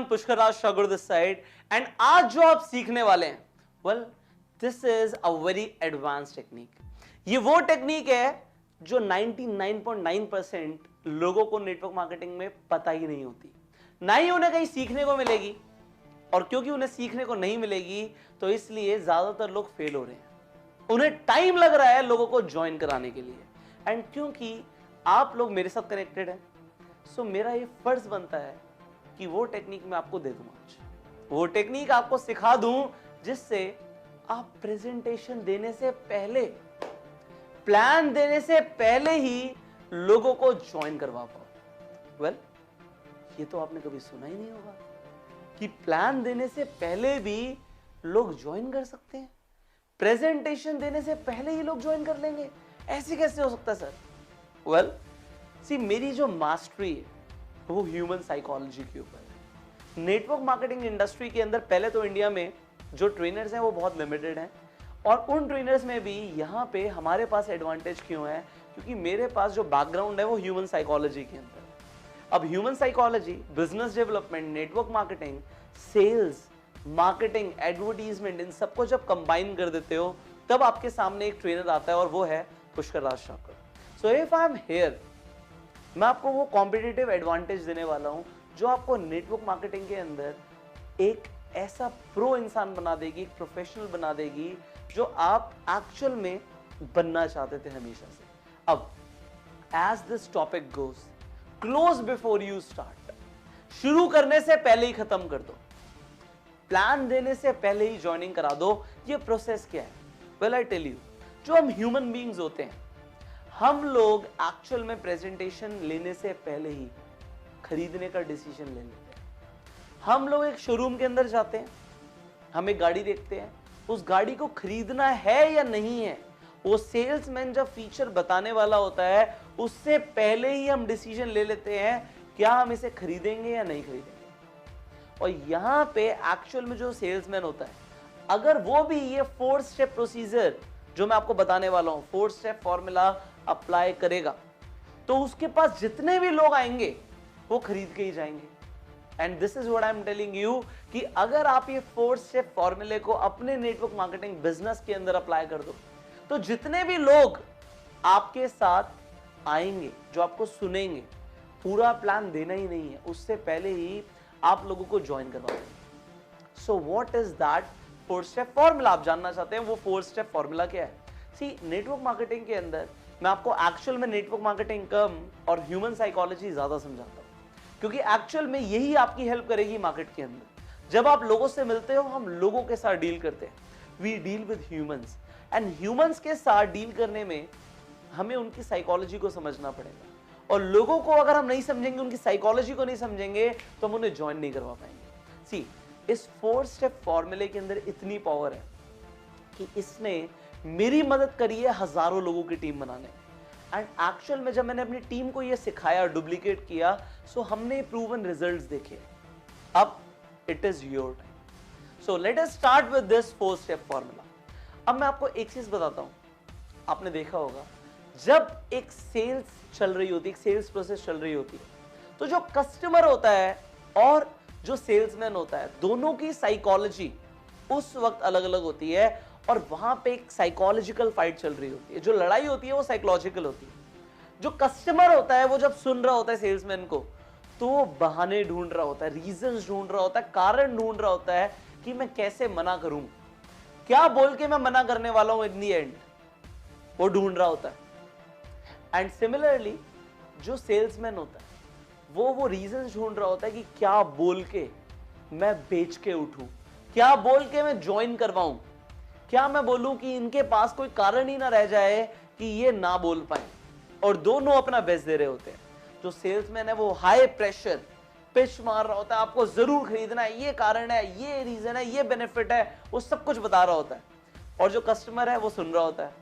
Pushkar Raj Thakur this side and आज जो आप सीखने वाले हैं, well this is a very advance technique. ये वो टेक्निक है जो 99.9% लोगों को नेटवर्क मार्केटिंग में पता ही नहीं होती, ना ही उन्हें कहीं सीखने को मिलेगी। और क्योंकि उन्हें सीखने को नहीं मिलेगी तो इसलिए ज्यादातर लोग फेल हो रहे हैं, उन्हें टाइम लग रहा है लोगों को ज्वाइन कराने के लिए। एंड क्योंकि आप लोग मेरे साथ कनेक्टेड हैं, सो मेरा ये फर्ज बनता है कि वो टेक्निक मैं आपको दे दूं आज, वो टेक्निक आपको सिखा दूं जिससे आप प्रेजेंटेशन देने से पहले, प्लान देने से पहले ही लोगों को ज्वाइन करवा पाओ। वेल ये तो आपने कभी सुना ही नहीं होगा कि प्लान देने से पहले भी लोग ज्वाइन कर सकते हैं, प्रेजेंटेशन देने से पहले ही लोग ज्वाइन कर लेंगे। ऐसे कैसे हो सकता है सर? वेल सी मेरी जो मास्टरी है वो ह्यूमन साइकोलॉजी के ऊपर है। नेटवर्क मार्केटिंग इंडस्ट्री के अंदर पहले तो इंडिया में जो ट्रेनर्स हैं वो बहुत लिमिटेड हैं, और उन ट्रेनर्स में भी यहाँ पे हमारे पास एडवांटेज क्यों है? क्योंकि मेरे पास जो बैकग्राउंड है वो ह्यूमन साइकोलॉजी के अंदर। अब human psychology, business development, network marketing, sales, marketing, advertisement, इन सबको जब कंबाइन कर देते हो तब आपके सामने एक ट्रेनर आता है और वो है Pushkar Raj Thakur. So if I am here, मैं आपको वो कॉम्पिटिटिव एडवांटेज देने वाला हूं जो आपको नेटवर्क मार्केटिंग के अंदर एक ऐसा प्रो इंसान बना देगी, एक प्रोफेशनल बना देगी जो आप एक्चुअल में बनना चाहते थे हमेशा से। अब as this topic goes, close before you start, शुरू करने से पहले ही खत्म कर दो, प्लान देने से पहले ही ज्वाइनिंग करा दो। ये प्रोसेस क्या है? वेल आई टेल यू, जो हम ह्यूमन बीइंग्स होते हैं, हम लोग एक्चुअल में प्रेजेंटेशन लेने से पहले ही खरीदने का डिसीजन ले लेते हैं। हम लोग एक शोरूम के अंदर जाते हैं, हम एक गाड़ी देखते हैं, उस गाड़ी को खरीदना है या नहीं है, वो सेल्समैन जब फीचर बताने वाला होता है उससे पहले ही हम डिसीजन ले लेते हैं क्या हम इसे खरीदेंगे या नहीं खरीदेंगे। और यहां पे एक्चुअल में जो सेल्समैन होता है, अगर वो भी ये 4 स्टेप प्रोसीजर जो मैं आपको बताने वाला हूं, 4 स्टेप फॉर्मूला अप्लाई करेगा, तो उसके पास जितने भी लोग आएंगे वो खरीद के ही जाएंगे। And this is what I am telling you कि अगर आप ये 4 स्टेप फॉर्मूले को अपने नेटवर्क मार्केटिंग बिजनेस के अंदर अप्लाई कर दो, तो जितने भी लोग आपके साथ आएंगे, जो आपको सुनेंगे, पूरा प्लान देना ही नहीं है, उससे पहले ही आप लोगों को ज्वाइन करवा देंगे। So what is that 4 step formula? आप जानना चाहते हैं वो 4 स्टेप फॉर्मूला क्या है? सी नेटवर्क मार्केटिंग के अंदर मैं आपको एक्चुअल में नेटवर्क मार्केटिंग कम और ह्यूमन साइकोलॉजी ज्यादा समझाता हूं, क्योंकि एक्चुअल में यही आपकी हेल्प करेगी मार्केट के अंदर। जब आप लोगों से मिलते हो, हम लोगों के साथ डील करते हैं, we deal with humans, and humans के साथ डील करने में हमें उनकी साइकोलॉजी को समझना पड़ेगा, और लोगों को अगर हम नहीं समझेंगे, उनकी साइकोलॉजी को नहीं समझेंगे, तो हम उन्हें ज्वाइन नहीं करवा पाएंगे। सी इस 4 स्टेप फॉर्मूले के अंदर इतनी पावर है कि इसने मेरी मदद करी है हजारों लोगों की टीम बनाने। एंड एक्चुअल में जब मैंने अपनी टीम को यह सिखाया, डुप्लीकेट किया, सो हमने प्रूवन रिजल्ट्स देखे। अब it is your time. So let us start with this 4 step formula. अब मैं आपको एक चीज बताता हूं, आपने देखा होगा जब एक सेल्स चल रही होती है, एक सेल्स प्रोसेस चल रही होती है, तो जो कस्टमर होता है और जो सेल्समैन होता है, दोनों की साइकोलॉजी उस वक्त अलग अलग होती है, और वहां पे एक साइकोलॉजिकल फाइट चल रही होती है। जो लड़ाई होती है वो साइकोलॉजिकल होती है। जो कस्टमर होता है वो जब सुन रहा होता है सेल्समैन को, तो वो बहाने ढूंढ रहा होता है, रीजंस ढूंढ रहा होता है, कारण ढूंढ रहा होता है कि मैं कैसे मना करूं, क्या बोल के मैं मना करने वाला हूं इन दी एंड, वो ढूंढ रहा होता है। एंड सिमिलरली जो सेल्समैन होता है वो रीजंस ढूंढ रहा होता है कि क्या बोल के मैं बेच के उठूं, क्या बोल के मैं ज्वाइन करवाऊं, क्या मैं बोलूं कि इनके पास कोई कारण ही ना रह जाए कि ये ना बोल पाए, और दोनों अपना बेस्ट दे रहे होते हैं। जो सेल्समैन है वो हाई प्रेशर पिच मार रहा होता है, आपको जरूर खरीदना है, ये कारण है, ये रीजन है, ये बेनिफिट है, वो सब कुछ बता रहा होता है। और जो कस्टमर है वो सुन रहा होता है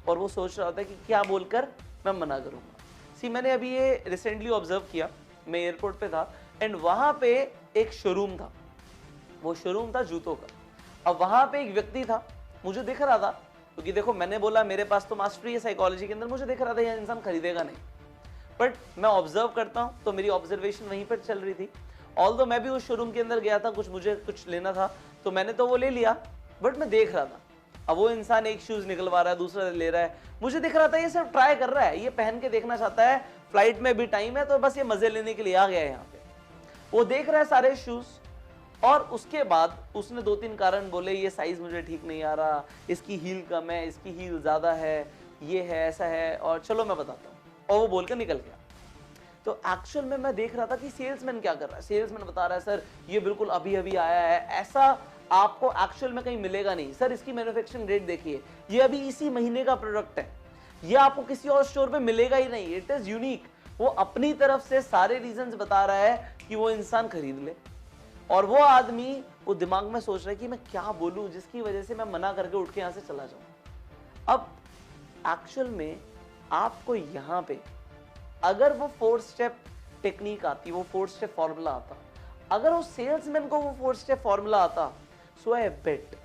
और वो सोच रहा होता है कि क्या बोलकर मैं मना करूंगा। सी मैंने अभी ये रिसेंटली ऑब्जर्व किया, मैं एयरपोर्ट पे था एंड वहां पे एक शोरूम था, वो शोरूम था जूतों का। अब वहां पे एक व्यक्ति था, मुझे दिख रहा था, क्योंकि देखो मैंने बोला मेरे पास तो मास्टरी है साइकोलॉजी के अंदर, मुझे दिख रहा था यह इंसान खरीदेगा नहीं, बट मैं ऑब्जर्व करता हूं तो मेरी ऑब्जर्वेशन वहीं पर चल रही थी। ऑल्दो मैं भी उस शोरूम के अंदर गया था, मुझे कुछ लेना था तो मैंने तो वो ले लिया, बट मैं देख रहा था अब वो इंसान एक शूज निकलवा रहा है, दूसरा ले रहा है, मुझे दिख रहा था ये सिर्फ ट्राई कर रहा है, ये पहन के देखना चाहता है, फ्लाइट में भी टाइम है तो बस ये मजे लेने के लिए आ गया है यहाँ पे। वो देख रहा है सारे शूज और उसके बाद उसने 2-3 कारण बोले, ये साइज मुझे ठीक नहीं आ रहा, इसकी हील कम है, इसकी हील ज्यादा है, ये है, ऐसा है, और चलो मैं बताता हूँ, और वो बोलकर निकल गया। तो एक्चुअल में मैं देख रहा था कि सेल्समैन क्या कर रहा है। सेल्समैन बता रहा है सर ये बिल्कुल अभी अभी आया है, ऐसा आपको एक्चुअल में कहीं मिलेगा नहीं सर, इसकी मैन्युफैक्चरिंग डेट देखिए, ये अभी इसी महीने का प्रोडक्ट है, ये आपको किसी और स्टोर पे मिलेगा ही नहीं, इट इज यूनिक। वो अपनी तरफ से सारे रीजंस बता रहा है कि वो इंसान खरीद ले, और वो आदमी वो दिमाग में सोच रहा है कि मैं क्या बोलूं जिसकी वजह से मैं मना करके उठ के यहां से चला जाऊं। अब एक्चुअल में आपको यहां पे अगर वो 4 स्टेप टेक्निक आती, वो 4 स्टेप फॉर्मूला आता, अगर उस सेल्समैन को वो 4 स्टेप फॉर्मूला आता, सो आई बेट,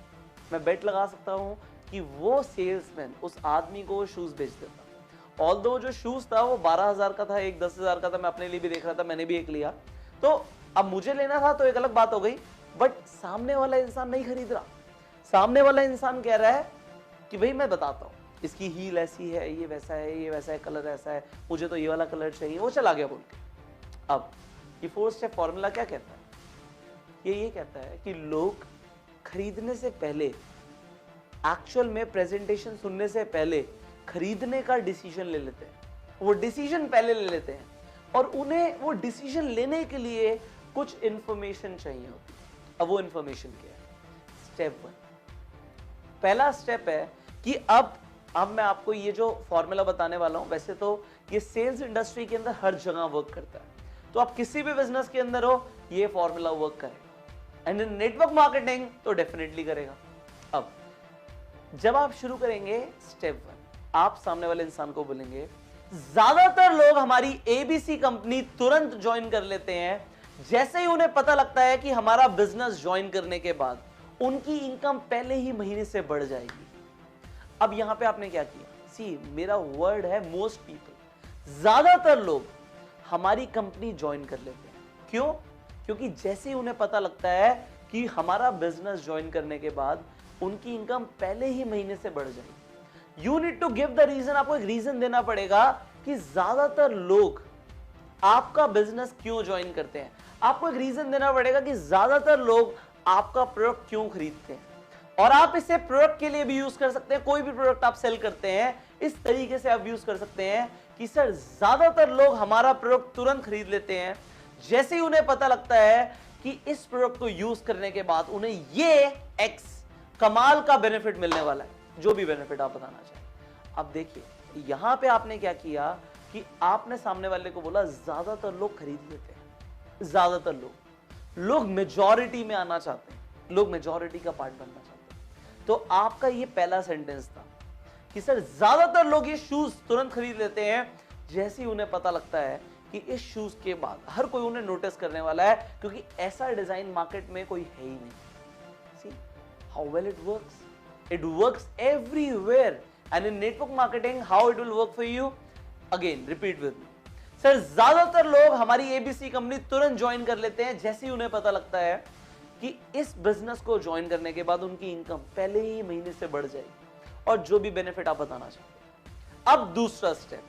मैं बेट लगा सकता हूं कि वो सेल्समैन उस आदमी को वो शूज बेच देता। ऑल्दो जो शूज था वो 12,000 का था, एक 10,000 का था, मैं अपने लिए भी देख रहा था, मैंने भी एक लिया, तो अब मुझे लेना था तो एक अलग बात हो गई, बट सामने वाला इंसान नहीं खरीद रहा। सामने वाला इंसान कह रहा है कि भाई मैं बताता हूं, इसकी हील ऐसी है, ये वैसा है, ये वैसा है, कलर ऐसा है, मुझे तो ये वाला कलर चाहिए, वो चला गया बोल के। अब ये 4 स्टेप फॉर्मूला क्या कहता है? ये कहता है कि लोग खरीदने से पहले, एक्चुअल में प्रेजेंटेशन सुनने से पहले खरीदने का डिसीजन ले लेते हैं, वो डिसीजन पहले ले लेते हैं, और उन्हें वो डिसीजन लेने के लिए कुछ इंफॉर्मेशन चाहिए होती है। अब वो इंफॉर्मेशन क्या है? स्टेप 1, पहला स्टेप है कि अब मैं आपको ये जो फॉर्मूला बताने वाला हूं, वैसे तो ये सेल्स इंडस्ट्री के अंदर हर जगह वर्क करता है, तो आप किसी भी बिजनेस के अंदर हो ये फॉर्मूला वर्क करेगा, एंड इन नेटवर्क मार्केटिंग तो डेफिनेटली करेगा। अब जब आप शुरू करेंगे स्टेप 1, आप सामने वाले इंसान को बोलेंगे, ज्यादातर लोग हमारी एबीसी कंपनी तुरंत ज्वाइन कर लेते हैं, जैसे ही उन्हें पता लगता है कि हमारा बिजनेस ज्वाइन करने के बाद उनकी इनकम पहले ही महीने से बढ़ जाएगी। अब यहां पे आपने क्या किया? सी, मेरा वर्ड है मोस्ट पीपल, ज्यादातर लोग हमारी कंपनी ज्वाइन कर लेते हैं। क्यों? क्योंकि जैसे ही उन्हें पता लगता है कि हमारा बिजनेस ज्वाइन करने के बाद उनकी इनकम पहले ही महीने से बढ़ जाएगी। You need to give the reason, आपको एक रीजन देना पड़ेगा कि ज्यादातर लोग आपका बिजनेस क्यों ज्वाइन करते हैं। आपको एक रीजन देना पड़ेगा कि ज्यादातर लोग आपका प्रोडक्ट क्यों खरीदते हैं, और आप इसे प्रोडक्ट के लिए भी यूज कर सकते हैं। कोई भी प्रोडक्ट आप सेल करते हैं, इस तरीके से आप यूज कर सकते हैं कि सर ज्यादातर लोग हमारा प्रोडक्ट तुरंत खरीद लेते हैं, जैसे ही उन्हें पता लगता है कि इस प्रोडक्ट को यूज करने के बाद उन्हें ये एक्स कमाल का बेनिफिट मिलने वाला है, जो भी बेनिफिट आप बताना चाहें। अब देखिए यहां पे आपने क्या किया कि आपने सामने वाले को बोला ज्यादातर लोग खरीद लेते हैं, ज्यादातर लोग मेजॉरिटी में आना चाहते हैं, लोग मेजॉरिटी का पार्ट बनना चाहते हैं। तो आपका ये पहला सेंटेंस था कि सर ज्यादातर लोग ये शूज तुरंत खरीद लेते हैं, जैसे ही उन्हें पता लगता है कि इस शूज के बाद हर कोई उन्हें नोटिस करने वाला है, क्योंकि ऐसा डिजाइन मार्केट में कोई है ही नहीं। See how well it works, it works everywhere, and in network marketing how it will work for you, again repeat with me, sir ज्यादातर लोग हमारी एबीसी कंपनी तुरंत ज्वाइन कर लेते हैं, जैसे ही उन्हें पता लगता है कि इस बिजनेस को ज्वाइन करने के बाद उनकी इनकम पहले ही महीने से बढ़ जाएगी, और जो भी बेनिफिट आप बताना चाहते हैं। अब दूसरा स्टेप,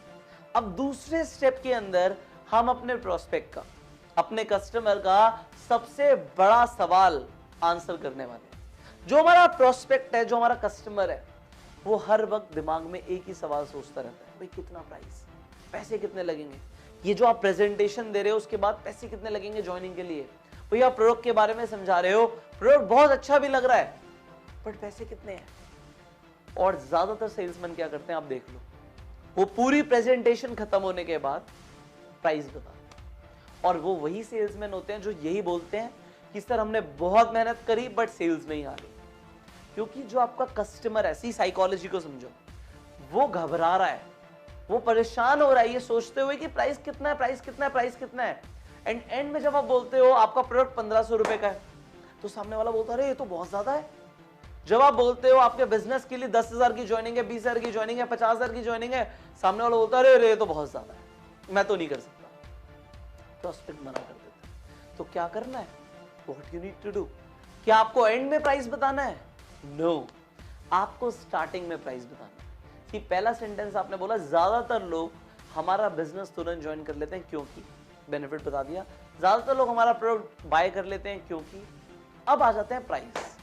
अब दूसरे स्टेप के अंदर हम अपने प्रोस्पेक्ट का, अपने कस्टमर का सबसे बड़ा सवाल आंसर करने वाले। जो हमारा प्रोस्पेक्ट है, जो हमारा कस्टमर है, वो हर वक्त दिमाग में एक ही सवाल सोचता रहता है, भाई कितना प्राइस, पैसे कितने लगेंगे, ये जो आप प्रेजेंटेशन दे रहे हो उसके बाद पैसे कितने लगेंगे ज्वाइनिंग के लिए, भाई आप प्रोडक्ट के बारे में समझा रहे हो, प्रोडक्ट बहुत अच्छा भी लग रहा है, बट पैसे कितने हैं। और ज्यादातर सेल्समैन क्या करते हैं आप देख लो, वो पूरी प्रेजेंटेशन खत्म होने के बाद प्राइस बताते हैं, और वो वही सेल्समैन होते हैं जो यही बोलते हैं कि सर हमने बहुत मेहनत करी बट सेल्स नहीं आ रही। क्योंकि जो आपका कस्टमर है, सी साइकोलॉजी को समझो, वो घबरा रहा है, वो परेशान हो रहा है ये सोचते हुए कि प्राइस कितना है, प्राइस कितना है, प्राइस कितना है। एंड में जब आप बोलते हो आपका प्रोडक्ट 1500 रुपए का है, तो सामने वाला बोलता है अरे ये तो बहुत ज्यादा है। जब आप बोलते हो आपके बिजनेस के लिए 10,000 की ज्वाइनिंग है, 20,000 की ज्वाइनिंग है, 50,000 की ज्वाइनिंग है, सामने वाला बोलता है अरे ये तो बहुत ज्यादा है, मैं तो नहीं कर सकता, प्रोस्पेक्ट मना कर देता है। तो क्या करना है? What you need to do? क्या आपको एंड में प्राइस बताना है? नो, आपको स्टार्टिंग में प्राइस बताना है। कि पहला सेंटेंस आपने बोला ज्यादातर लोग हमारा बिजनेस तुरंत ज्वाइन कर लेते हैं क्योंकि, बेनिफिट बता दिया। ज्यादातर लोग हमारा प्रोडक्ट बाय कर लेते हैं क्योंकि। अब आ जाते हैं प्राइस,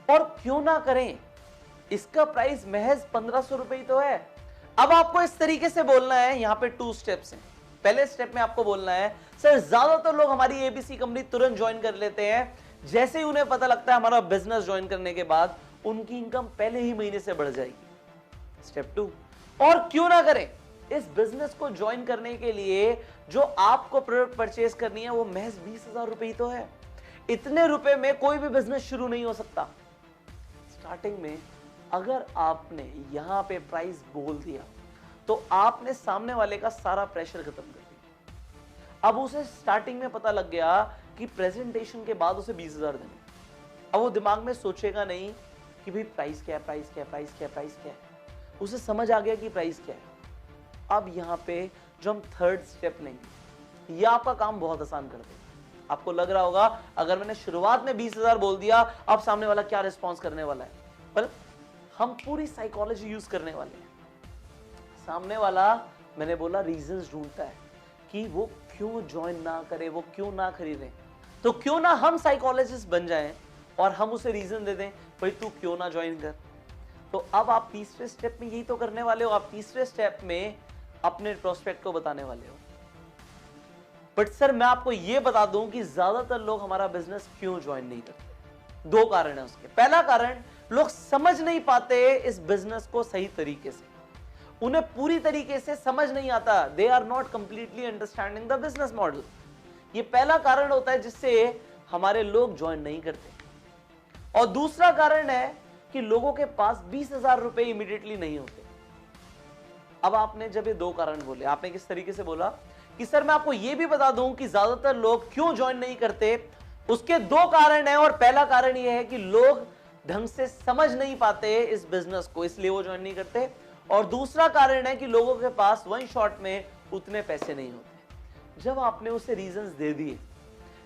और क्यों ना करें, इसका प्राइस महज 1500 रुपए ही तो है। अब आपको इस तरीके से बोलना है, यहां पे 2 स्टेप्स हैं। पहले स्टेप में आपको बोलना है, सर ज्यादातर लोग हमारी एबीसी कंपनी तुरंत ज्वाइन कर लेते हैं, जैसे ही उन्हें पता लगता है हमारा बिजनेस ज्वाइन करने के बाद उनकी इनकम पहले ही महीने से बढ़ जाएगी। स्टेप 2, और क्यों ना करें, इस बिजनेस को ज्वाइन करने के लिए जो आपको प्रोडक्ट परचेज करनी है वो महज 20,000 रुपए ही तो है। इतने रुपए में कोई भी बिजनेस शुरू नहीं हो सकता। स्टार्टिंग में अगर आपने यहां पे प्राइस बोल दिया तो आपने सामने वाले का सारा प्रेशर खत्म कर दिया। अब उसे स्टार्टिंग में पता लग गया कि प्रेजेंटेशन के बाद उसे 20,000 देंगे। अब वो दिमाग में सोचेगा नहीं कि भाई प्राइस क्या है, प्राइस क्या है, प्राइस क्या है, प्राइस क्या है। उसे समझ आ गया कि प्राइस क्या है। अब यहां पे जो हम थर्ड स्टेप लेंगे, यह आपका काम बहुत आसान कर देगा। आपको लग रहा होगा अगर मैंने शुरुआत में 20,000 बोल दिया, अब सामने वाला क्या रिस्पॉन्स करने वाला है। पर हम पूरी साइकोलॉजी यूज करने वाले हैं। सामने वाला, मैंने बोला, रीजंस ढूंढता है कि वो क्यों ज्वाइन ना करे, वो क्यों ना खरीदे। तो क्यों ना हम साइकोलॉजिस्ट बन जाएं और हम उसे रीजन दे दें, भाई तू क्यों ना ज्वाइन कर। तो अब आप तीसरे स्टेप में यही तो करने वाले हो। आप तीसरे स्टेप में अपने प्रोस्पेक्ट को बताने वाले हो, बट सर मैं आपको यह बता दूं कि ज्यादातर लोग हमारा बिजनेस क्यों ज्वाइन नहीं करते। 2 कारण है उसके। पहला कारण, लोग समझ नहीं पाते इस बिजनेस को सही तरीके से। उन्हें पूरी तरीके से समझ नहीं आता। They are not completely understanding the business model. ये पहला कारण होता है जिससे हमारे लोग ज्वाइन नहीं करते। और दूसरा कारण है कि लोगों के पास 20,000 रुपए इमीडिएटली नहीं होते। अब आपने जब ये 2 कारण बोले, आपने किस तरीके से बोला कि सर मैं आपको यह भी बता दूं कि ज्यादातर लोग क्यों ज्वाइन नहीं करते। उसके 2 कारण है, और पहला कारण यह है कि लोग ढंग से समझ नहीं पाते इस बिजनेस को, इसलिए वो ज्वाइन नहीं करते। और दूसरा कारण है कि लोगों के पास वन शॉट में उतने पैसे नहीं होते। जब आपने उसे रीजंस दे दिए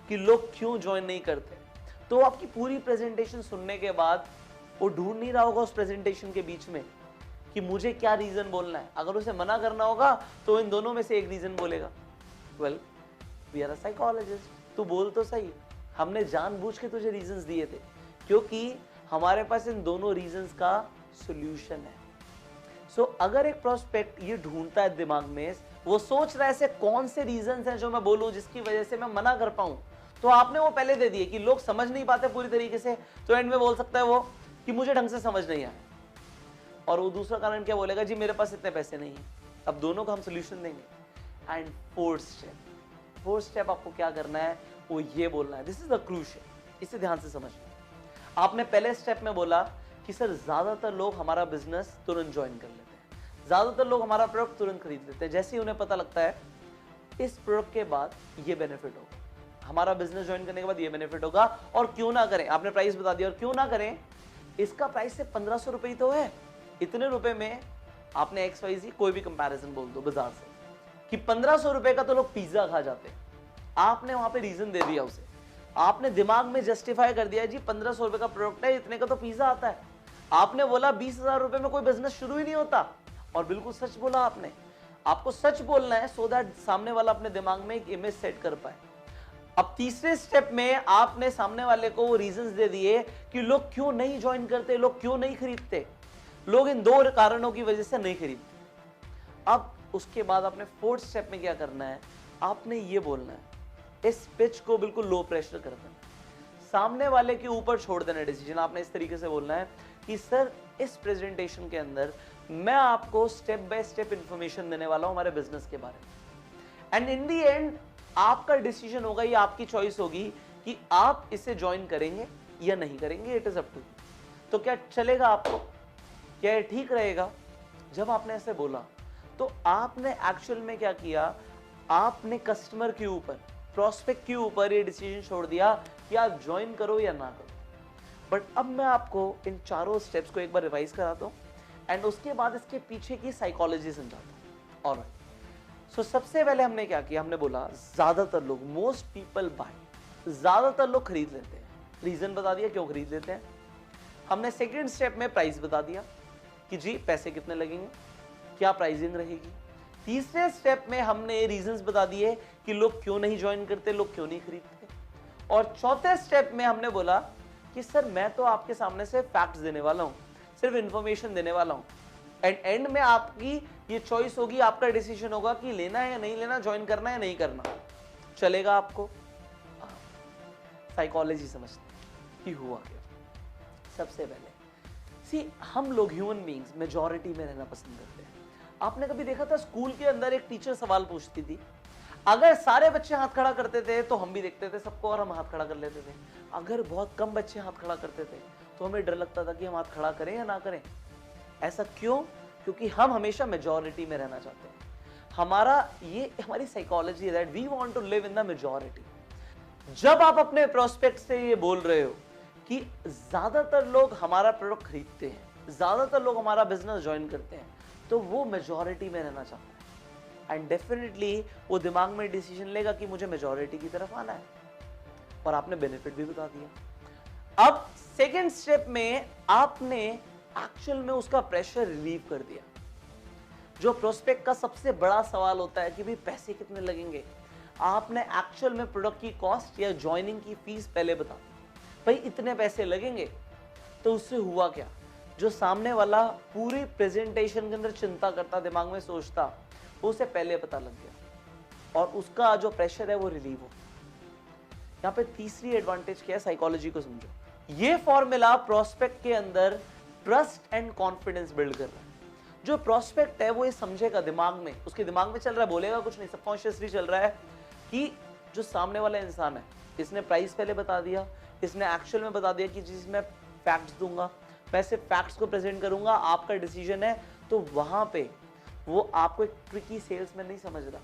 कि लोग क्यों ज्वाइन नहीं करते, तो आपकी पूरी प्रेजेंटेशन सुनने के बाद वो ढूंढ नहीं रहा होगा उस प्रेजेंटेशन के बीच में कि मुझे क्या रीजन बोलना है। अगर उसे मना करना होगा तो इन दोनों में से एक रीजन बोलेगा। Well, we are a psychologist, तू बोल तो सही, हमने जानबूझ के तुझे रीजंस दिए थे क्योंकि हमारे पास इन दोनों रीजंस का सॉल्यूशन है। सो अगर एक प्रोस्पेक्ट ये ढूंढता है दिमाग में, वो सोच रहा है ऐसे कौन से रीजंस हैं जो मैं बोलूं जिसकी वजह से मैं मना कर पाऊं, तो आपने वो पहले दे दिए कि लोग समझ नहीं पाते पूरी तरीके से, तो एंड में बोल सकता है वो कि मुझे ढंग से समझ नहीं आया। और वो दूसरा कारण क्या बोलेगा, जी मेरे पास इतने पैसे नहीं है। अब दोनों का हम सोल्यूशन देंगे। एंड फोर्थ स्टेप आपको क्या करना है, वो ये बोलना है, दिस इज द क्रूशियल, इसे ध्यान से समझना। आपने पहले स्टेप में बोला कि सर ज्यादातर लोग हमारा बिजनेस तुरंत ज्वाइन कर लेते हैं, ज्यादातर लोग हमारा प्रोडक्ट तुरंत खरीद लेते हैं, जैसे ही उन्हें पता लगता है इस प्रोडक्ट के बाद ये बेनिफिट होगा, हमारा बिजनेस ज्वाइन करने के बाद ये बेनिफिट होगा, और क्यों ना करें। आपने प्राइस बता दिया, और क्यों ना करें, इसका प्राइस से 1500 रुपए ही तो है। इतने रुपए में आपने XYZ कोई भी कंपैरिजन बोल दो बाजार से कि 1500 रुपए का तो लोग पिज्जा खा जाते हैं। आपने वहां पे रीजन दे दिया उसे, आपने दिमाग में जस्टिफाई कर दिया, जी 1500 रुपए का प्रोडक्ट है, इतने का तो पिज्जा आता है। आपने बोला 20,000 रुपए में कोई बिजनेस शुरू ही नहीं होता, और बिल्कुल सच बोला आपने। आपको सच बोलना है सो दैट सामने वाला अपने दिमाग में एक इमेज सेट कर पाए। अब तीसरे स्टेप में आपने सामने वाले को वो रीजंस दे दिए कि लोग क्यों नहीं ज्वाइन करते, लोग क्यों नहीं खरीदते। लोग इन 2 कारणों की वजह से नहीं खरीदते। अब उसके बाद आपने फोर्थ स्टेप में क्या करना है, आपने ये बोलना है, इस पिच को बिल्कुल लो प्रेशर कर देना, सामने वाले के ऊपर छोड़ देना डिसीजन। आपने इस तरीके से बोलना है कि सर इस प्रेजेंटेशन के अंदर मैं आपको स्टेप बाय स्टेप इंफॉर्मेशन देने वाला हूं हमारे बिजनेस के बारे में, एंड इन दी एंड आपका डिसीजन होगा, ये आपकी चॉइस होगी कि आप इसे ज्वाइन करेंगे या नहीं करेंगे। It is up to. तो क्या चलेगा आपको, क्या ये ठीक रहेगा? जब आपने ऐसे बोला तो आपने एक्चुअल में क्या किया, आपने कस्टमर के ऊपर, प्रोस्पेक्ट के ऊपर ये डिसीजन छोड़ दिया कि आप ज्वाइन करो या ना करो। बट अब मैं आपको इन चारों स्टेप्स को एक बार रिवाइज कराता हूं, एंड उसके बाद इसके पीछे की साइकोलॉजी समझाता हूं। ऑलराइट, सो सबसे पहले हमने क्या किया, हमने बोला ज्यादातर लोग, मोस्ट पीपल बाय, ज्यादातर लोग खरीद लेते हैं। रीजन बता दिया क्यों खरीद लेते हैं। हमने सेकंड स्टेप में प्राइस बता दिया कि जी पैसे कितने लगेंगे, क्या प्राइसिंग रहेगी। तीसरे स्टेप में हमने रीजंस बता दिए कि लोग क्यों नहीं ज्वाइन करते, लोग क्यों नहीं खरीदते। और चौथे स्टेप में हमने बोला कि सर मैं तो आपके सामने से फैक्ट्स देने वाला हूं, सिर्फ इंफॉर्मेशन देने वाला हूं, एंड में आपकी ये चॉइस होगी, आपका डिसीजन होगा कि लेना है या नहीं लेना, ज्वाइन करना है या नहीं करना। चलेगा आपको? साइकोलॉजी समझते कि हुआ क्या। सबसे पहले हम लोग ह्यूमन बीइंग्स मेजॉरिटी में रहना पसंद करते हैं। आपने कभी देखा था स्कूल के अंदर एक टीचर सवाल पूछती थी, अगर सारे बच्चे हाथ खड़ा करते थे तो हम भी देखते थे सबको और हम हाथ खड़ा कर लेते थे। अगर बहुत कम बच्चे हाथ खड़ा करते थे तो हमें डर लगता था कि हम हाथ खड़ा करें या ना करें। ऐसा क्यों? क्योंकि हम हमेशा मेजॉरिटी में रहना चाहते हैं। हमारी साइकोलॉजी है that we want to live in the majority. जब आप अपने प्रोस्पेक्ट से ये बोल रहे हो कि ज्यादातर लोग हमारा प्रोडक्ट खरीदते हैं, ज्यादातर लोग हमारा बिजनेस ज्वाइन करते हैं, तो वो मेजॉरिटी में रहना चाहता है एंड डेफिनेटली वो दिमाग में डिसीजन लेगा कि मुझे मेजॉरिटी की तरफ आना है। और आपने बेनिफिट भी बता दिया। अब सेकेंड स्टेप में आपने एक्चुअल में उसका प्रेशर रिलीव कर दिया। जो प्रोस्पेक्ट का सबसे बड़ा सवाल होता है कि भाई पैसे कितने लगेंगे, आपने एक्चुअल में प्रोडक्ट की कॉस्ट या ज्वाइनिंग की फीस पहले बता दी, भाई इतने पैसे लगेंगे। तो उससे हुआ क्या, जो सामने वाला पूरी प्रेजेंटेशन के अंदर चिंता करता, दिमाग में सोचता, उसे पहले पता लग गया और उसका जो प्रेशर है वो रिलीव हो। यहां पे तीसरी एडवांटेज क्या है, साइकोलॉजी को समझो। ये फॉर्मूला प्रोस्पेक्ट के अंदर ट्रस्ट एंड कॉन्फिडेंस बिल्ड कर रहा है। जो प्रोस्पेक्ट है वो ये समझेगा, दिमाग में, उसके दिमाग में चल रहा है, बोलेगा कुछ नहीं, सबकॉन्शियसली चल रहा है कि जो सामने वाला इंसान है, इसने प्राइस पहले बता दिया, इसने एक्चुअल में बता दिया कि जिसमें फैक्ट्स दूंगा, मैं सिर्फ फैक्ट्स को प्रेजेंट करूंगा, आपका डिसीजन है। तो वहां पे वो आपको एक ट्रिकी सेल्समैन नहीं समझ रहा,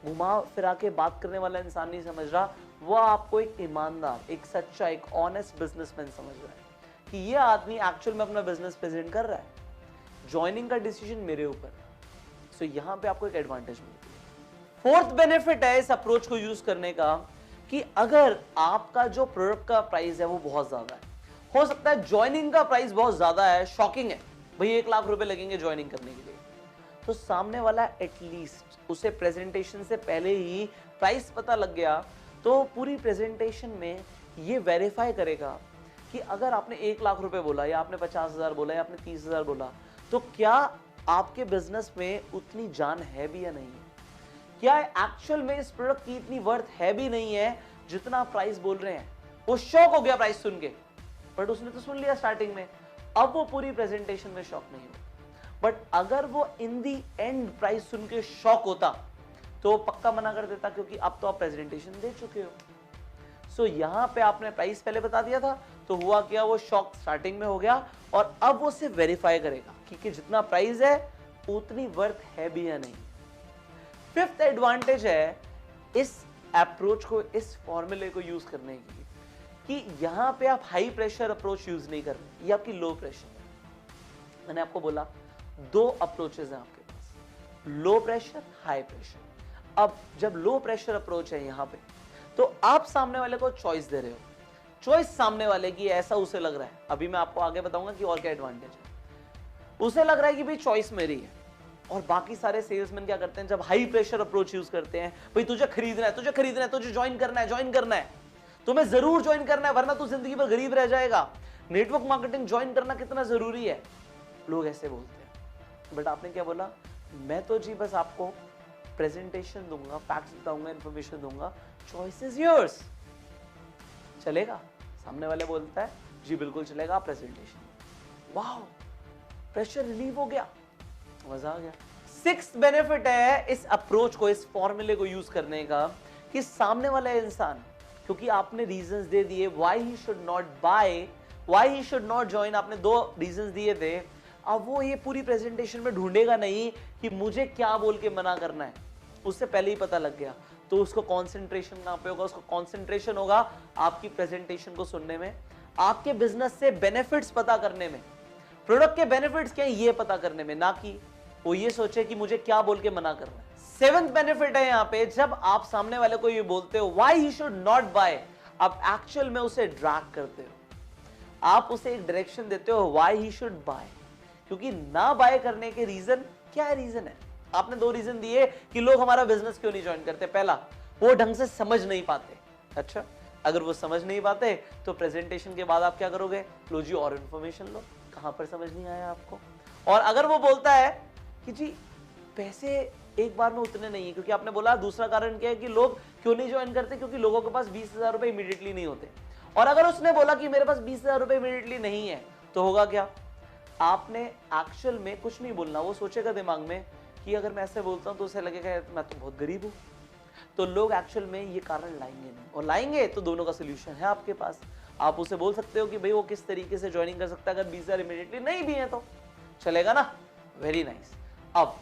घुमा फिरा के बात करने वाला इंसान नहीं समझ रहा, वो आपको एक ईमानदार, एक सच्चा, एक ऑनेस्ट बिजनेसमैन समझ रहा है कि ये आदमी एक्चुअल में अपना बिजनेस प्रेजेंट कर रहा है, ज्वाइनिंग का डिसीजन मेरे ऊपर। सो यहां पे आपको एक एडवांटेज मिलती है। फोर्थ बेनिफिट है इस अप्रोच को यूज करने का कि अगर आपका जो प्रोडक्ट का प्राइस है वो बहुत ज्यादा है, हो सकता है ज्वाइनिंग का प्राइस बहुत ज्यादा है, शॉकिंग है, भाई 1 लाख रुपए लगेंगे ज्वाइनिंग करने के लिए, तो सामने वाला एटलीस्ट उसे प्रेजेंटेशन से पहले ही प्राइस पता लग गया, तो पूरी प्रेजेंटेशन में ये वेरीफाई करेगा कि अगर आपने 1 लाख रुपए बोला या आपने 50,000 बोला या आपने 30,000 बोला, तो क्या आपके बिजनेस में उतनी जान है भी या नहीं है, क्या एक्चुअल में इस प्रोडक्ट की इतनी वर्थ है भी नहीं है जितना प्राइस बोल रहे हैं। वो शॉक हो गया प्राइस सुन के, बट उसने तो सुन लिया स्टार्टिंग में, अब वो पूरी प्रेजेंटेशन में शॉक नहीं हो। बट अगर वो इन दी एंड प्राइस सुन के शॉक होता तो पक्का मना कर देता, क्योंकि अब तो आप प्रेजेंटेशन दे चुके हो। सो यहां पे आपने प्राइस पहले बता दिया था, तो हुआ क्या, वो शॉक स्टार्टिंग में हो गया और अब वो सिर्फ वेरीफाई करेगा कि जितना प्राइस है उतनी वर्थ है भी या नहीं। फिफ्थ एडवांटेज है इस अप्रोच को, इस फॉर्मूले को यूज करने की, कि यहां पे आप हाई प्रेशर अप्रोच यूज नहीं कर रहे, ये आपकी लो प्रेशर है। मैंने आपको बोला 2 अप्रोचेस हैं आपके पास, लो प्रेशर, हाई प्रेशर। अब जब लो प्रेशर अप्रोच है यहां पे, तो आप सामने वाले को चॉइस दे रहे हो, चॉइस सामने वाले की ऐसा उसे लग रहा है, अभी मैं आपको आगे बताऊंगा कि और क्या एडवांटेज है, उसे लग रहा है कि भाई चॉइस मेरी है। और बाकी सारे सेल्समैन क्या करते हैं, जब हाई प्रेशर अप्रोच यूज करते हैं, भाई तुझे खरीदना है, तुझे खरीदना है, तुझे ज्वाइन करना है, ज्वाइन करना है, तुम्हें जरूर ज्वाइन करना है, वरना तू जिंदगी भर गरीब रह जाएगा, नेटवर्क मार्केटिंग ज्वाइन करना कितना जरूरी है, लोग ऐसे बोलते हैं। बट आपने क्या बोला, मैं तो जी बस आपको प्रेजेंटेशन दूंगा, फैक्ट्स बताऊंगा, इंफॉर्मेशन दूंगा, चॉइस इज योर्स। चलेगा? सामने वाले बोलता है जी बिल्कुल चलेगा, प्रेजेंटेशन। वाह, प्रेशर रिलीव हो गया, मजा आ गया। 6th बेनिफिट है इस अप्रोच को, इस फॉर्मूले को यूज करने का, कि सामने वाला इंसान, क्योंकि आपने रीजंस दे दिए why he should not buy, why he should not join, आपने 2 रीजंस दिए थे। अब वो ये पूरी प्रेजेंटेशन में ढूंढेगा नहीं कि मुझे क्या बोल के मना करना है, उससे पहले ही पता लग गया, तो उसको कंसंट्रेशन कहां पे होगा, उसको कंसंट्रेशन होगा आपकी प्रेजेंटेशन को सुनने में, आपके बिजनेस से बेनिफिट्स पता करने में, प्रोडक्ट के बेनिफिट्स क्या है ये पता करने में, ना कि वो ये सोचे कि मुझे क्या बोल के मना करना है। 7th बेनिफिट है यहां पे, जब आप सामने वाले को ये बोलते हो why he should not buy, आप एक्चुअल में उसे ड्रैग करते हो, आप उसे एक डायरेक्शन देते हो व्हाई ही शुड बाय। क्योंकि ना बाय करने के रीजन क्या है? रीजन है, आपने दो रीजन दिए कि लोग हमारा बिजनेस क्यों नहीं ज्वाइन करते। पहला, वो ढंग से समझ नहीं पाते। अच्छा, अगर वो समझ नहीं पाते तो प्रेजेंटेशन के बाद आप क्या करोगे? लो जी और इंफॉर्मेशन लो, कहां पर समझ नहीं आया आपको। और अगर वो बोलता है कि जी पैसे एक बार में उतने नहीं है, क्योंकि आपने बोला दूसरा कारण क्या है कि लोग क्यों नहीं ज्वाइन करते, क्योंकि लोगों के पास 20,000 रुपए इमीडिएटली नहीं होते। और अगर उसने बोला कि मेरे पास 20,000 रुपए इमीडिएटली नहीं है, तो होगा क्या? आपने एक्चुअल में कुछ नहीं बोलना, वो सोचेगा दिमाग में कि अगर मैं ऐसे बोलता हूं तो उसे लगेगा मैं तो बहुत गरीब हूं। तो लोग एक्चुअल में ये कारण लाएंगे नहीं, और लाएंगे तो दोनों का सोल्यूशन है आपके पास। आप उसे बोल सकते हो कि भाई वो किस तरीके से ज्वाइनिंग कर सकता है, अगर 20,000 इमीडिएटली नहीं भी है तो चलेगा ना। Very nice. अब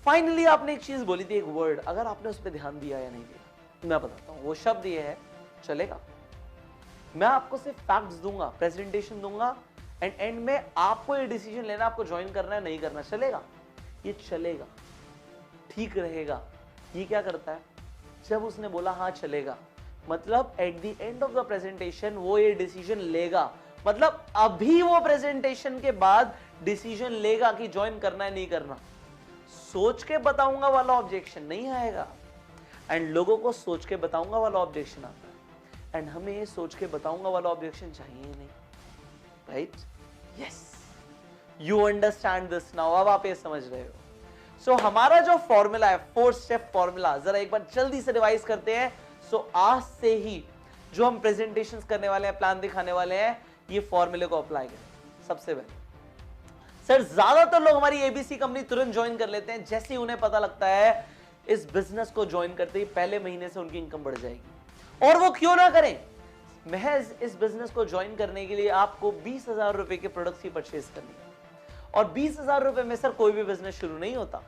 फाइनली आपने एक चीज बोली थी, एक वर्ड, अगर आपने उस पर ध्यान दिया या नहीं दिया मैं बताता हूं। वो शब्द ये है, चलेगा। मैं आपको सिर्फ फैक्ट्स दूंगा, प्रेजेंटेशन दूंगा, एंड एंड में आपको ये डिसीजन लेना, आपको ज्वाइन करना है नहीं करना। चलेगा, ये चलेगा, ठीक रहेगा। ये क्या करता है? जब उसने बोला हाँ चलेगा, मतलब at the end of the presentation वो ये डिसीजन लेगा, मतलब अभी वो प्रेजेंटेशन के बाद डिसीजन लेगा कि ज्वाइन करना है नहीं करना। सोच के बताऊंगा वाला ऑब्जेक्शन नहीं आएगा, एंड लोगों को सोच के बताऊंगा वाला ऑब्जेक्शन आता है, एंड हमें ये सोच के बताऊंगा वाला ऑब्जेक्शन चाहिए ही नहीं। Right? Yes, you understand this now. अब आप ये समझ रहे हो। सो हमारा जो फॉर्मूला है, 4 स्टेप फॉर्मूला, जरा एक बार जल्दी से रिवाइज करते हैं। सो आज से ही जो हम प्रेजेंटेशंस करने वाले हैं, प्लान दिखाने वाले हैं, ये फॉर्मूले को अप्लाई करें। सबसे पहले सर, ज्यादातर लोग हमारी एबीसी कंपनी तुरंत ज्वाइन कर लेते हैं जैसे ही उन्हें पता लगता है इस बिजनेस को ज्वाइन करते ही पहले महीने से उनकी इनकम बढ़ जाएगी। और वो क्यों ना करें? महज इस बिजनेस को ज्वाइन करने के लिए आपको 20,000 रुपए के प्रोडक्ट्स की परचेज करनी है। और 20,000 रुपए में सर कोई भी बिजनेस शुरू नहीं होता।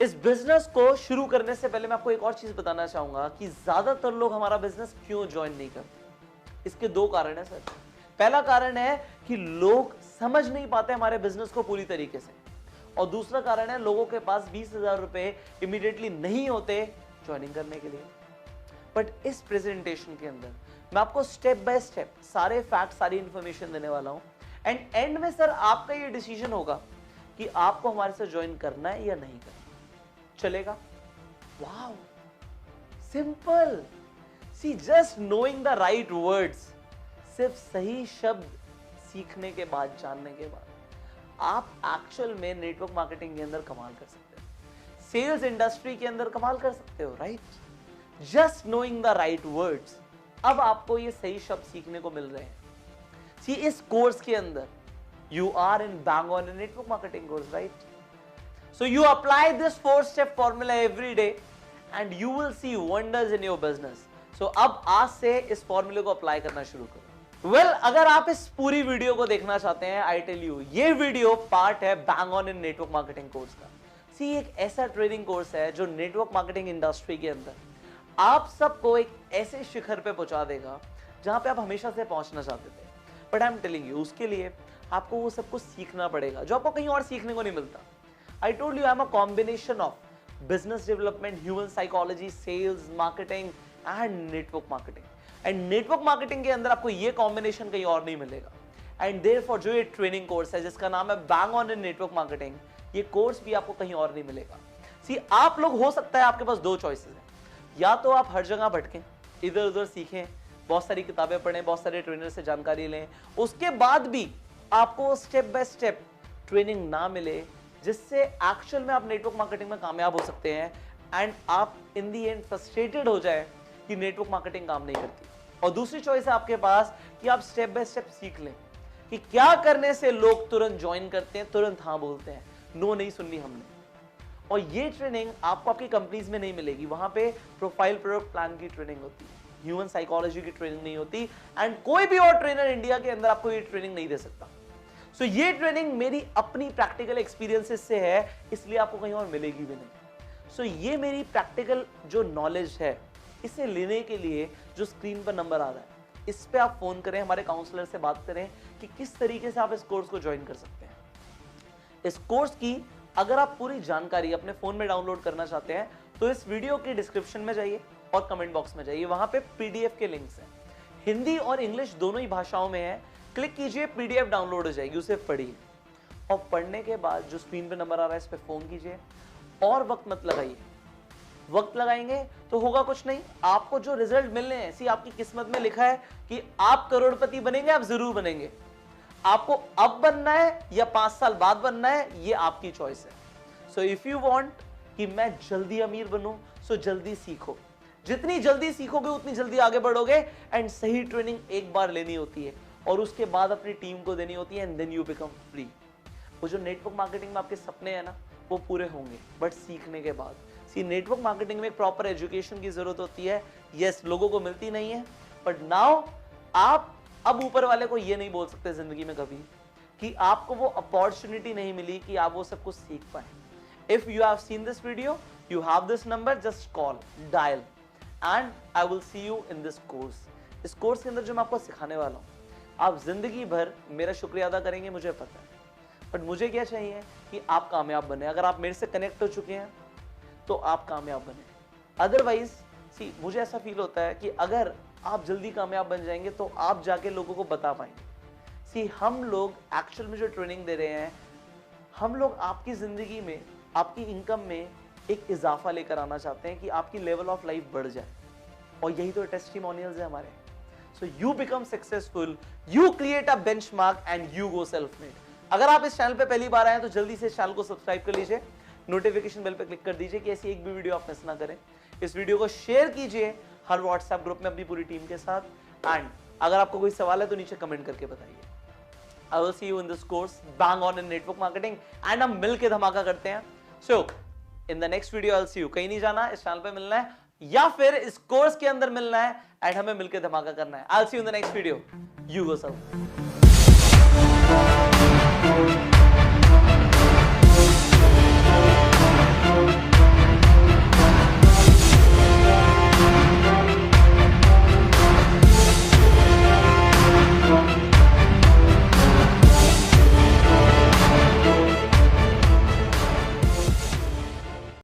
इस बिजनेस को शुरू करने से पहले मैं आपको एक और चीज बताना चाहूंगा कि ज्यादातर लोग हमारा बिजनेस क्यों ज्वाइन नहीं करते। इसके दो कारण है सर। पहला कारण है कि लोग समझ नहीं पाते हमारे बिजनेस को पूरी तरीके से, और दूसरा कारण है लोगों के पास 20,000 रुपए इमीडिएटली नहीं होते ज्वाइनिंग करने के लिए। बट इस प्रेजेंटेशन के अंदर मैं आपको स्टेप बाय स्टेप सारे फैक्ट, सारी इंफॉर्मेशन देने वाला हूं, एंड एंड में सर आपका ये डिसीजन होगा कि आपको हमारे साथ ज्वाइन करना है या नहीं करना। चलेगा? Wow, simple. See, just knowing the right words, सिर्फ सही शब्द सीखने के बाद, जानने के बाद, आप एक्चुअल में नेटवर्क मार्केटिंग के अंदर कमाल कर सकते हो, सेल्स इंडस्ट्री के अंदर कमाल कर सकते हो। Right? Just knowing the right words. अब आपको ये सही शब्द सीखने को मिल रहे हैं। सी, इस कोर्स के अंदर you are in bang on in network marketing course, right? So you apply this 4 step formula every day and you will see wonders in your business. So अब आज से इस फॉर्मूले को अप्लाई करना शुरू करो। अगर आप इस पूरी वीडियो को देखना चाहते हैं, आई टेल यू, ये वीडियो पार्ट है bang on in network marketing course का। सी, एक ऐसा ट्रेनिंग कोर्स है जो नेटवर्क मार्केटिंग इंडस्ट्री के अंदर आप सबको एक ऐसे शिखर पे पहुंचा देगा जहां पे आप हमेशा से पहुंचना चाहते थे। But I am telling you, उसके लिए आपको वो सब कुछ सीखना पड़ेगा जो आपको कहीं और सीखने को नहीं मिलता। I told you, I am a combination of business development, human psychology, sales, marketing and network marketing. And network marketing के अंदर आपको ये कॉम्बिनेशन कहीं और नहीं मिलेगा। एंड देयरफॉर जो ये ट्रेनिंग कोर्स है जिसका नाम है bang on in network marketing, ये कोर्स भी आपको कहीं और नहीं मिलेगा। सी, आप लोग, हो सकता है आपके पास दो चॉइसेस हैं, या तो आप हर जगह भटकें, इधर उधर सीखें, बहुत सारी किताबें पढ़ें, बहुत सारे ट्रेनर से जानकारी लें, उसके बाद भी आपको स्टेप बाय स्टेप ट्रेनिंग ना मिले जिससे एक्चुअल में आप नेटवर्क मार्केटिंग में कामयाब हो सकते हैं, एंड आप इन दी एंड फ्रस्ट्रेटेड हो जाए कि नेटवर्क मार्केटिंग काम नहीं करती। और दूसरी चॉइस है आपके पास कि आप स्टेप बाय स्टेप सीख लें कि क्या करने से लोग तुरंत ज्वाइन करते हैं, तुरंत हाँ बोलते हैं, नो नहीं सुननी हमने। और ये ट्रेनिंग आपको आपकी कंपनीज में नहीं मिलेगी। वहां पे प्रोफाइल प्रोडक्ट प्लान की ट्रेनिंग होती है, ह्यूमन साइकोलॉजी की ट्रेनिंग नहीं होती, एंड कोई भी और ट्रेनर इंडिया के अंदर आपको ये ट्रेनिंग नहीं दे सकता। सो ये ट्रेनिंग मेरी अपनी प्रैक्टिकल एक्सपीरियंसेस से है, इसलिए आपको कहीं और मिलेगी भी नहीं। सो ये मेरी प्रैक्टिकल जो नॉलेज है, इसे लेने के लिए जो स्क्रीन पर नंबर आ रहा है, इस पे आप फोन करें, हमारे काउंसलर से बात करें कि किस तरीके से आप इस कोर्स को ज्वाइन कर सकते हैं। इस कोर्स की अगर आप पूरी जानकारी अपने फोन में डाउनलोड करना चाहते हैं तो इस वीडियो के डिस्क्रिप्शन में जाइए, और कमेंट बॉक्स में जाइए, वहां पे पीडीएफ के लिंक्स हैं, हिंदी और इंग्लिश दोनों ही भाषाओं में है। क्लिक कीजिए, पीडीएफ डाउनलोड हो जाएगी, उसे पढ़िए और पढ़ने के बाद जो स्क्रीन पे नंबर आ रहा है इस पे फोन कीजिए और वक्त मत लगाइए। वक्त लगाएंगे तो होगा कुछ नहीं, आपको जो रिजल्ट मिलने हैं, सी आपकी किस्मत में लिखा है कि आप करोड़पति बनेंगे, आप जरूर बनेंगे। आपको अब बनना है या 5 साल बाद बनना है, ये आपकी चॉइस है। सो इफ यू वांट कि मैं जल्दी अमीर बनूं, सो जल्दी सीखो, जितनी जल्दी सीखोगे उतनी जल्दी आगे बढ़ोगे। एंड सही ट्रेनिंग एक बार लेनी होती है और उसके बाद अपनी टीम को देनी होती है, and then you become free. वो जो नेटवर्क मार्केटिंग में आपके सपने हैं ना, वो पूरे होंगे, बट सीखने के बाद। सी नेटवर्क मार्केटिंग में प्रॉपर एजुकेशन की जरूरत होती है। यस, लोगों को मिलती नहीं है, बट नाउ आप अब ऊपर वाले को ये नहीं बोल सकते जिंदगी में कभी कि आपको वो अपॉर्चुनिटी नहीं मिली कि आप वो सब कुछ सीख पाए। If you have seen this video, you have this number, just call, dial, and I will see you in this course. इस कोर्स के अंदर जो मैं आपको सिखाने वाला हूं, आप जिंदगी भर मेरा शुक्रिया अदा करेंगे, मुझे पता है, बट मुझे क्या चाहिए कि आप कामयाब बने। अगर आप मेरे से कनेक्ट हो चुके हैं तो आप कामयाब बने, अदरवाइज सी मुझे ऐसा फील होता है कि अगर आप जल्दी कामयाब बन जाएंगे तो आप जाके लोगों को बता पाएंगे। सी हम लोग एक्चुअल में जो ट्रेनिंग दे रहे हैं, हम लोग आपकी जिंदगी में, आपकी इनकम में एक इजाफा लेकर आना चाहते हैं कि आपकी लेवल ऑफ लाइफ बढ़ जाए, और यही तो टेस्टिमोनियल्स है हमारे। So you become successful, you create a benchmark and you go self made. अगर आप इस चैनल पे पहली बार आए हैं तो जल्दी से इस चैनल को सब्सक्राइब कर लीजिए, नोटिफिकेशन बेल पे क्लिक कर दीजिए कि ऐसी एक भी वीडियो आप मिस ना करें। इस वीडियो को शेयर कीजिए हर व्हाट्सएप ग्रुप में अपनी पूरी टीम के साथ, एंड अगर आपको कोई सवाल है तो नीचे कमेंट करके बताइए। I will see you in this course, bang on in network marketing, and हम मिलके धमाका करते हैं। So in the next video I will see you. कहीं नहीं जाना, इस चैनल पे मिलना है या फिर इस कोर्स के अंदर मिलना है, एंड हमें मिलके धमाका करना है। आई will see you in the next video. You go सब।